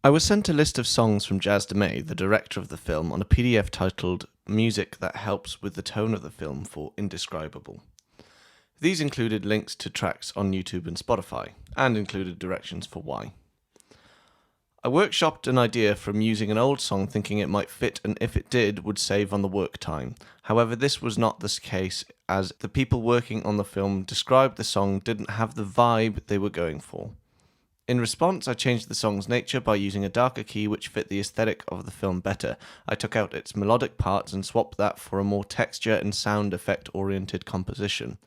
I was sent a list of songs from Jazz DeMay, the director of the film, on a PDF titled Music That Helps with the Tone of the Film for Indescribable. These included links to tracks on YouTube and Spotify, and included directions for why. I workshopped an idea from using an old song thinking it might fit and if it did, would save on the work time. However, this was not the case as the people working on the film described the song didn't have the vibe they were going for. In response, I changed the song's nature by using a darker key which fit the aesthetic of the film better. I took out its melodic parts and swapped that for a more texture and sound effect oriented composition.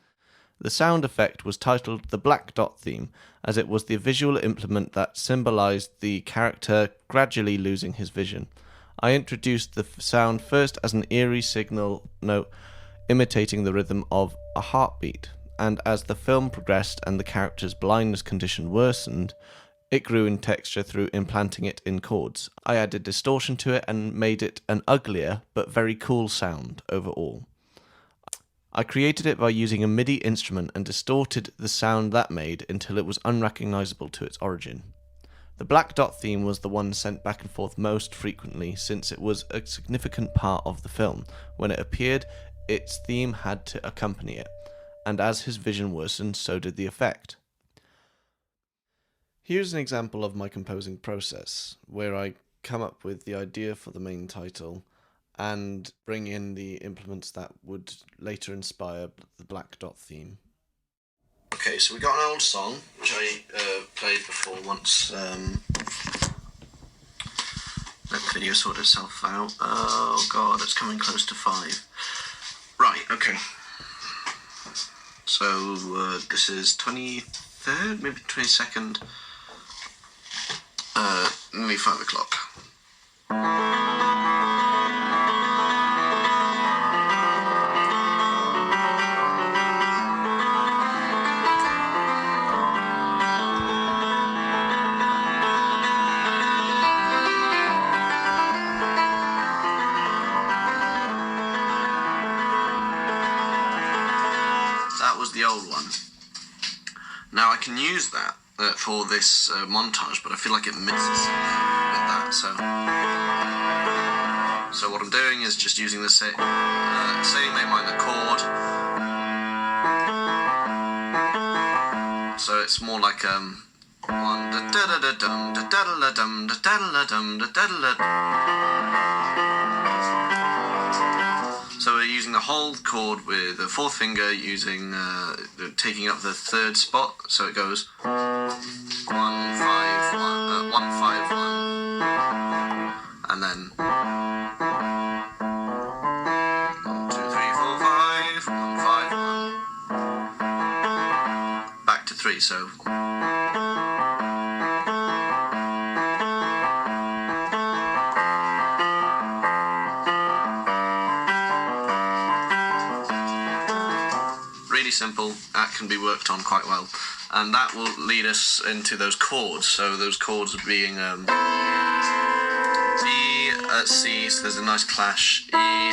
The sound effect was titled the Black Dot Theme, as it was the visual implement that symbolized the character gradually losing his vision. I introduced the sound first as an eerie signal note imitating the rhythm of a heartbeat, and as the film progressed and the character's blindness condition worsened, it grew in texture through implanting it in chords. I added distortion to it and made it an uglier but very cool sound overall. I created it by using a MIDI instrument and distorted the sound that made until it was unrecognizable to its origin. The Black Dot theme was the one sent back and forth most frequently since it was a significant part of the film. When it appeared, its theme had to accompany it, and as his vision worsened, so did the effect. Here's an example of my composing process, where I come up with the idea for the main title and bring in the implements that would later inspire the Black Dot theme. Okay, so we got an old song, which I played before once. Let the video sort itself out. Oh god, it's coming close to 5. Right, okay. So this is 23rd, maybe 22nd, nearly 5 o'clock. That was the old one. Now I can use that for this montage, but I feel like it misses with that. So what I'm doing is just using the same main minor chord. So it's more like one da da da da dum da da da dum da da da dum da da da. So we're using the whole chord with the fourth finger, using taking up the third spot. So it goes 1 5 1 1 5 1, and then 1 2 3 4 5 1 5 1, back to 3. So. Simple, that can be worked on quite well, and that will lead us into those chords. So those chords being B at C, so there's a nice clash, E,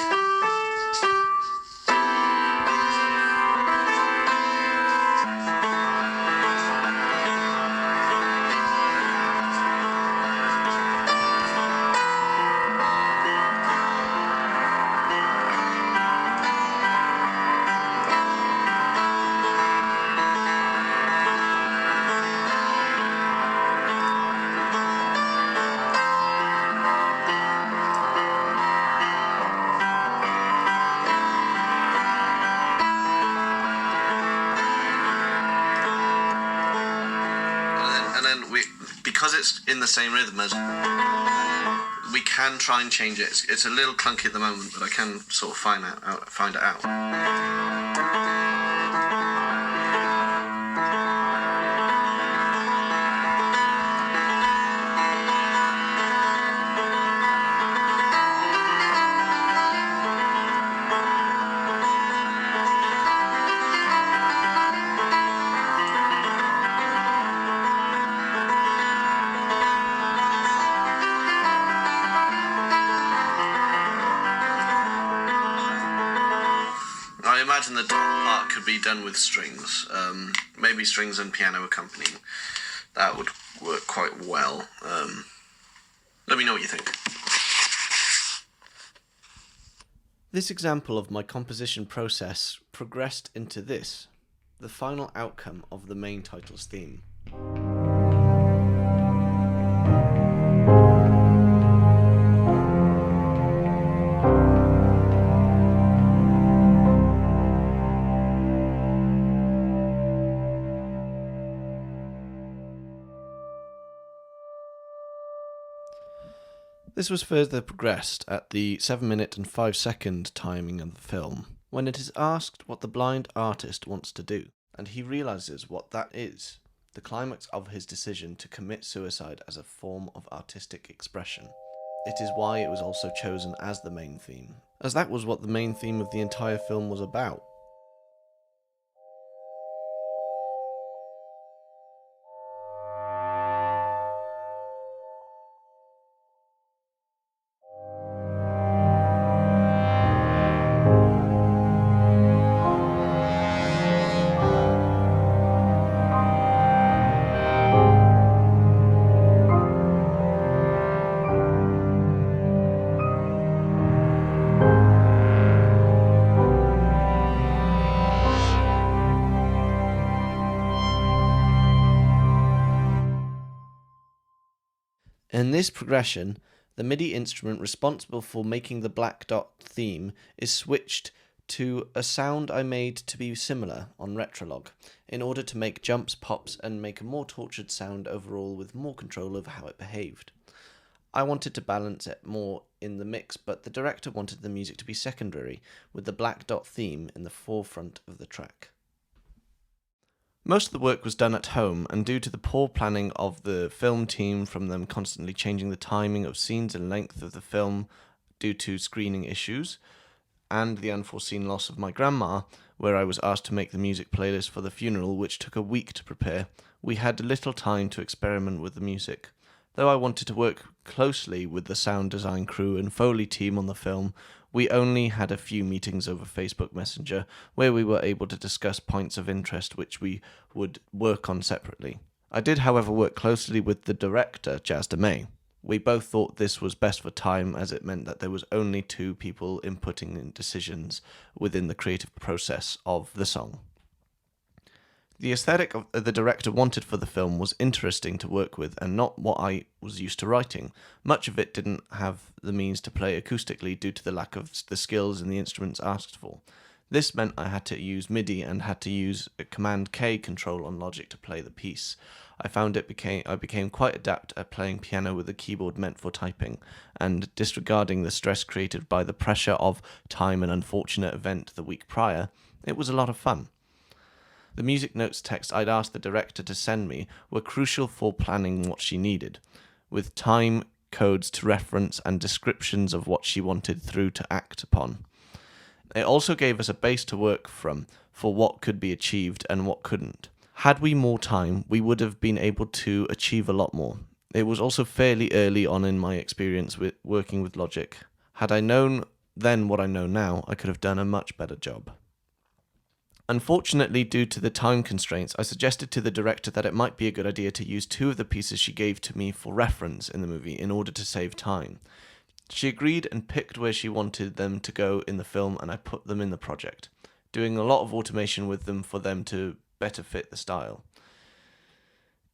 because it's in the same rhythm as, we can try and change it. It's a little clunky at the moment, but I can sort of find it out. I imagine the top part could be done with strings, maybe strings and piano accompanying. That would work quite well. Let me know what you think. This example of my composition process progressed into this, the final outcome of the main title's theme. This was further progressed at the 7-minute and 5-second timing of the film, when it is asked what the blind artist wants to do, and he realizes what that is, the climax of his decision to commit suicide as a form of artistic expression. It is why it was also chosen as the main theme, as that was what the main theme of the entire film was about. In this progression, the MIDI instrument responsible for making the black dot theme is switched to a sound I made to be similar on Retrolog, in order to make jumps, pops, and make a more tortured sound overall with more control over how it behaved. I wanted to balance it more in the mix, but the director wanted the music to be secondary, with the black dot theme in the forefront of the track. Most of the work was done at home, and due to the poor planning of the film team, from them constantly changing the timing of scenes and length of the film due to screening issues, and the unforeseen loss of my grandma, where I was asked to make the music playlist for the funeral, which took a week to prepare, we had little time to experiment with the music. Though I wanted to work closely with the sound design crew and Foley team on the film, we only had a few meetings over Facebook Messenger where we were able to discuss points of interest which we would work on separately. I did, however, work closely with the director, Jazz DeMay. We both thought this was best for time, as it meant that there was only 2 people inputting in decisions within the creative process of the song. The aesthetic the director wanted for the film was interesting to work with and not what I was used to writing. Much of it didn't have the means to play acoustically due to the lack of the skills in the instruments asked for. This meant I had to use MIDI and had to use a Command-K control on Logic to play the piece. I became quite adept at playing piano with a keyboard meant for typing, and disregarding the stress created by the pressure of time and unfortunate event the week prior, it was a lot of fun. The music notes text I'd asked the director to send me were crucial for planning what she needed, with time codes to reference and descriptions of what she wanted through to act upon. It also gave us a base to work from for what could be achieved and what couldn't. Had we more time, we would have been able to achieve a lot more. It was also fairly early on in my experience with working with Logic. Had I known then what I know now, I could have done a much better job. Unfortunately, due to the time constraints, I suggested to the director that it might be a good idea to use 2 of the pieces she gave to me for reference in the movie in order to save time. She agreed and picked where she wanted them to go in the film, and I put them in the project, doing a lot of automation with them for them to better fit the style.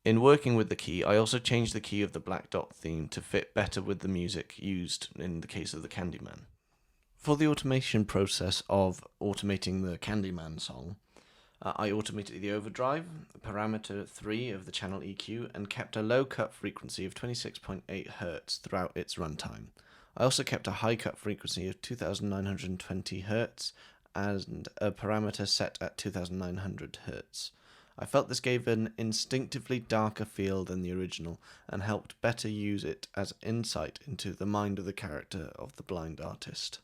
In working with the key, I also changed the key of the black dot theme to fit better with the music used in the case of the Candyman. For the automation process of automating the Candyman song, I automated the overdrive, parameter 3 of the channel EQ, and kept a low cut frequency of 26.8 Hz throughout its runtime. I also kept a high cut frequency of 2920 Hz and a parameter set at 2900 Hz. I felt this gave an instinctively darker feel than the original and helped better use it as insight into the mind of the character of the blind artist.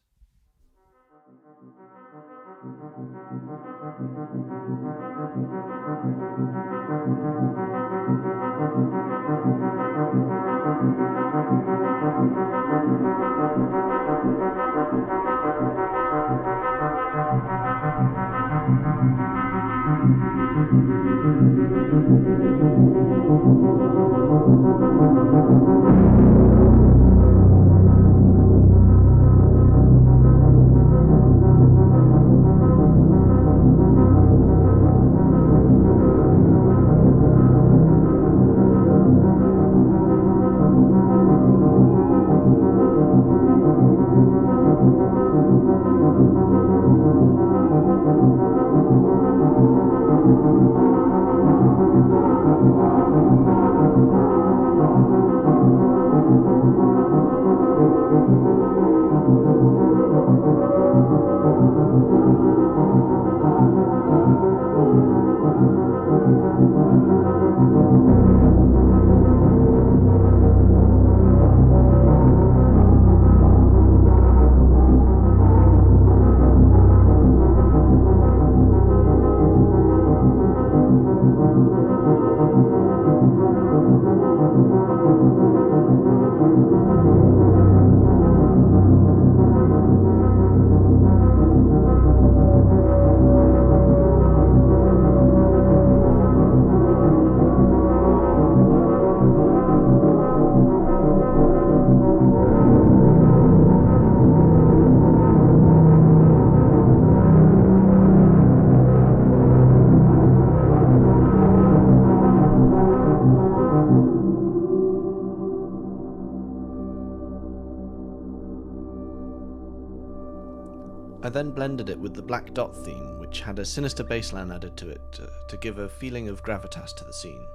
I then blended it with the Black Dot theme, which had a sinister bassline added to it to give a feeling of gravitas to the scene.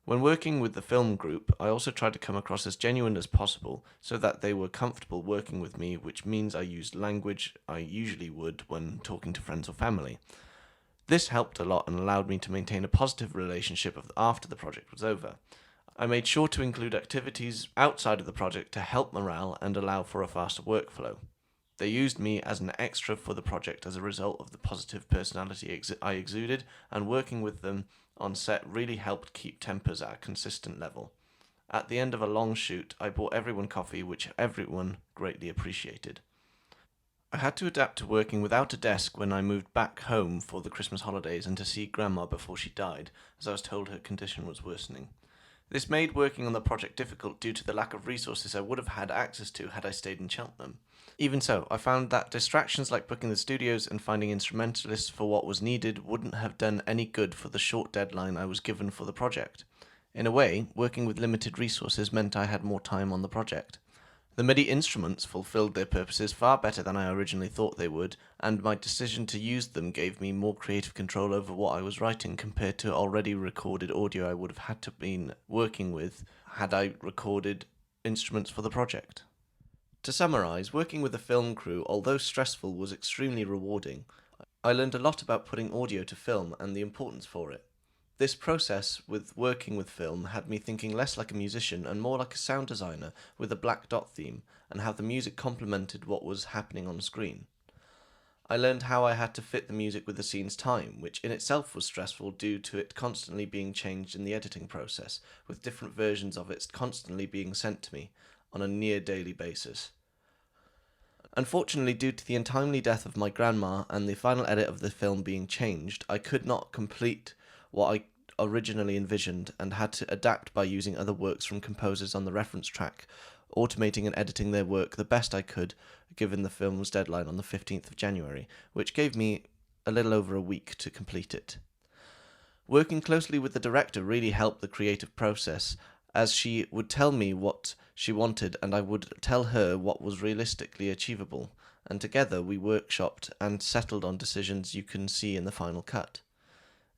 When working with the film group, I also tried to come across as genuine as possible so that they were comfortable working with me, which means I used language I usually would when talking to friends or family. This helped a lot and allowed me to maintain a positive relationship after the project was over. I made sure to include activities outside of the project to help morale and allow for a faster workflow. They used me as an extra for the project as a result of the positive personality I exuded, and working with them on set really helped keep tempers at a consistent level. At the end of a long shoot, I bought everyone coffee, which everyone greatly appreciated. I had to adapt to working without a desk when I moved back home for the Christmas holidays and to see Grandma before she died, as I was told her condition was worsening. This made working on the project difficult due to the lack of resources I would have had access to had I stayed in Cheltenham. Even so, I found that distractions like booking the studios and finding instrumentalists for what was needed wouldn't have done any good for the short deadline I was given for the project. In a way, working with limited resources meant I had more time on the project. The MIDI instruments fulfilled their purposes far better than I originally thought they would, and my decision to use them gave me more creative control over what I was writing compared to already recorded audio I would have had to been working with had I recorded instruments for the project. To summarise, working with the film crew, although stressful, was extremely rewarding. I learned a lot about putting audio to film and the importance for it. This process with working with film had me thinking less like a musician and more like a sound designer with a Black Dot theme, and how the music complemented what was happening on screen. I learned how I had to fit the music with the scene's time, which in itself was stressful due to it constantly being changed in the editing process, with different versions of it constantly being sent to me on a near daily basis. Unfortunately, due to the untimely death of my grandma and the final edit of the film being changed, I could not complete what I originally envisioned and had to adapt by using other works from composers on the reference track, automating and editing their work the best I could, given the film's deadline on the 15th of January, which gave me a little over a week to complete it. Working closely with the director really helped the creative process, as she would tell me what she wanted and I would tell her what was realistically achievable, and together we workshopped and settled on decisions you can see in the final cut.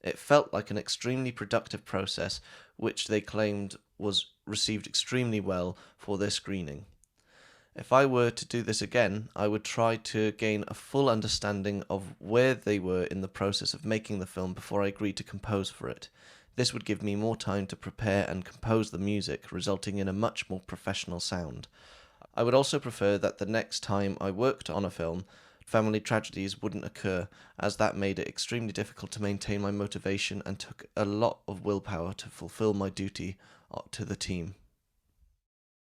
It felt like an extremely productive process, which they claimed was received extremely well for their screening. If I were to do this again, I would try to gain a full understanding of where they were in the process of making the film before I agreed to compose for it. This would give me more time to prepare and compose the music, resulting in a much more professional sound. I would also prefer that the next time I worked on a film, family tragedies wouldn't occur, as that made it extremely difficult to maintain my motivation and took a lot of willpower to fulfill my duty to the team.